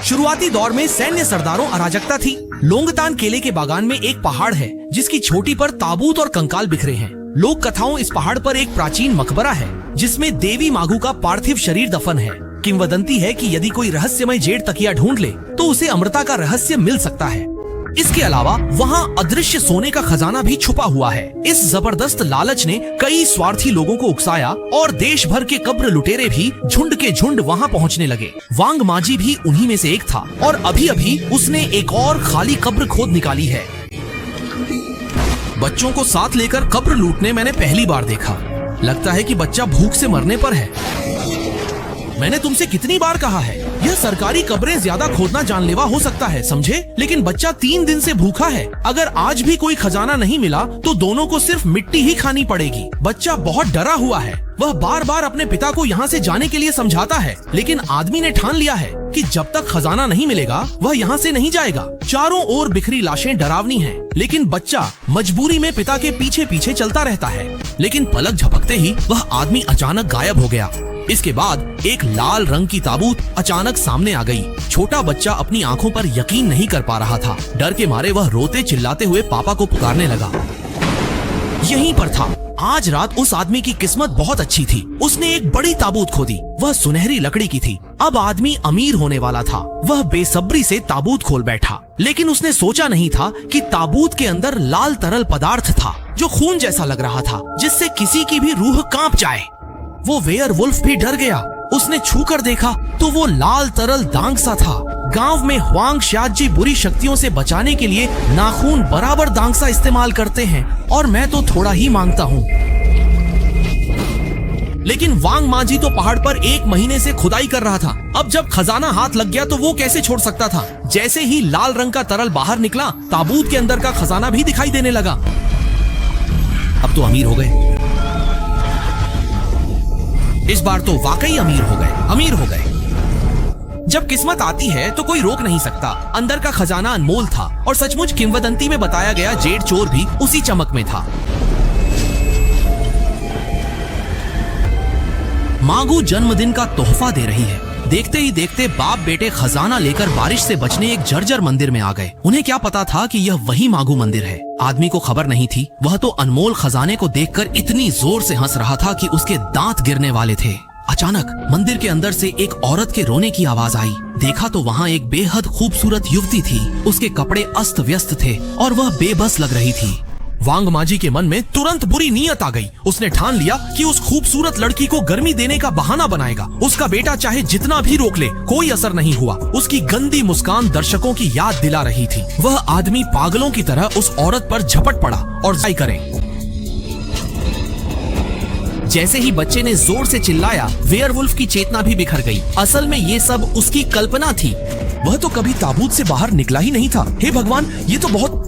शुरुआती दौर में सैन्य सरदारों अराजकता थी। लोंगतान केले के बागान में एक पहाड़ है जिसकी चोटी पर ताबूत और कंकाल बिखरे हैं। लोक कथाओं इस पहाड़ पर एक प्राचीन मकबरा है जिसमें देवी मागू का पार्थिव शरीर दफन है। किंवदंती है कि यदि कोई रहस्यमय जेड तकिया ढूंढ ले तो उसे अमृता का रहस्य मिल सकता है। इसके अलावा वहाँ अदृश्य सोने का खजाना भी छुपा हुआ है। इस जबरदस्त लालच ने कई स्वार्थी लोगों को उकसाया और देश भर के कब्र लुटेरे भी झुंड के झुंड वहाँ पहुँचने लगे। वांग माजी भी उन्हीं में से एक था और अभी अभी उसने एक और खाली कब्र खोद निकाली है। बच्चों को साथ लेकर कब्र लूटने मैंने पहली बार देखा। लगता है कि बच्चा भूख से मरने पर है। मैंने तुमसे कितनी बार कहा है, यह सरकारी कब्रें ज्यादा खोदना जानलेवा हो सकता है, समझे? लेकिन बच्चा 3 दिन से भूखा है। अगर आज भी कोई खजाना नहीं मिला तो दोनों को सिर्फ मिट्टी ही खानी पड़ेगी। बच्चा बहुत डरा हुआ है। वह बार बार अपने पिता को यहाँ से जाने के लिए समझाता है, लेकिन आदमी ने ठान लिया है कि जब तक खजाना नहीं मिलेगा वह यहाँ से नहीं जाएगा। चारों ओर बिखरी लाशें डरावनी हैं, लेकिन बच्चा मजबूरी में पिता के पीछे पीछे चलता रहता है। लेकिन पलक झपकते ही वह आदमी अचानक गायब हो गया। इसके बाद एक लाल रंग की ताबूत अचानक सामने आ गई। छोटा बच्चा अपनी आंखों पर यकीन नहीं कर पा रहा था। डर के मारे वह रोते चिल्लाते हुए पापा को पुकारने लगा। यहीं पर था। आज रात उस आदमी की किस्मत बहुत अच्छी थी। उसने एक बड़ी ताबूत खोदी। वह सुनहरी लकड़ी की थी। अब आदमी अमीर होने वाला था। वह बेसब्री से ताबूत खोल बैठा, लेकिन उसने सोचा नहीं था कि ताबूत के अंदर लाल तरल पदार्थ था जो खून जैसा लग रहा था, जिससे किसी की भी रूह कांप जाए। वो वेयरवुल्फ भी डर गया। उसने छू कर देखा तो वो लाल तरल दांग सा था। गांव में हुआंग शाजी बुरी शक्तियों से बचाने के लिए नाखून बराबर दांग सा इस्तेमाल करते हैं और मैं तो थोड़ा ही मांगता हूँ। लेकिन वांग मांझी तो पहाड़ पर 1 महीने से खुदाई कर रहा था। अब जब खजाना हाथ लग गया तो वो कैसे छोड़ सकता था। जैसे ही लाल रंग का तरल बाहर निकला, ताबूत के अंदर का खजाना भी दिखाई देने लगा। अब तो अमीर हो गए। इस बार तो वाकई अमीर हो गए। जब किस्मत आती है तो कोई रोक नहीं सकता। अंदर का खजाना अनमोल था और सचमुच किंवदंती में बताया गया जेड चोर भी उसी चमक में था। मागू जन्मदिन का तोहफा दे रही है। देखते ही देखते बाप बेटे खजाना लेकर बारिश से बचने एक जर्जर मंदिर में आ गए। उन्हें क्या पता था कि यह वही मागू मंदिर है। आदमी को खबर नहीं थी। वह तो अनमोल खजाने को देखकर इतनी जोर से हंस रहा था कि उसके दांत गिरने वाले थे। अचानक मंदिर के अंदर से एक औरत के रोने की आवाज आई। देखा तो वहाँ एक बेहद खूबसूरत युवती थी। उसके कपड़े अस्त व्यस्त थे और वह बेबस लग रही थी। वांग मांझी के मन में तुरंत बुरी नीयत आ गई। उसने ठान लिया कि उस खूबसूरत लड़की को गर्मी देने का बहाना बनाएगा। उसका बेटा चाहे जितना भी रोक ले, कोई असर नहीं हुआ। उसकी गंदी मुस्कान दर्शकों की याद दिला रही थी। वह आदमी पागलों की तरह उस औरत पर झपट पड़ा और जाय करे। जैसे ही बच्चे ने जोर से चिल्लाया, वेयरवुल्फ की चेतना भी बिखर गई। असल में ये सब उसकी कल्पना थी। वह तो कभी ताबूत से बाहर निकला ही नहीं था। हे भगवान, ये तो बहुत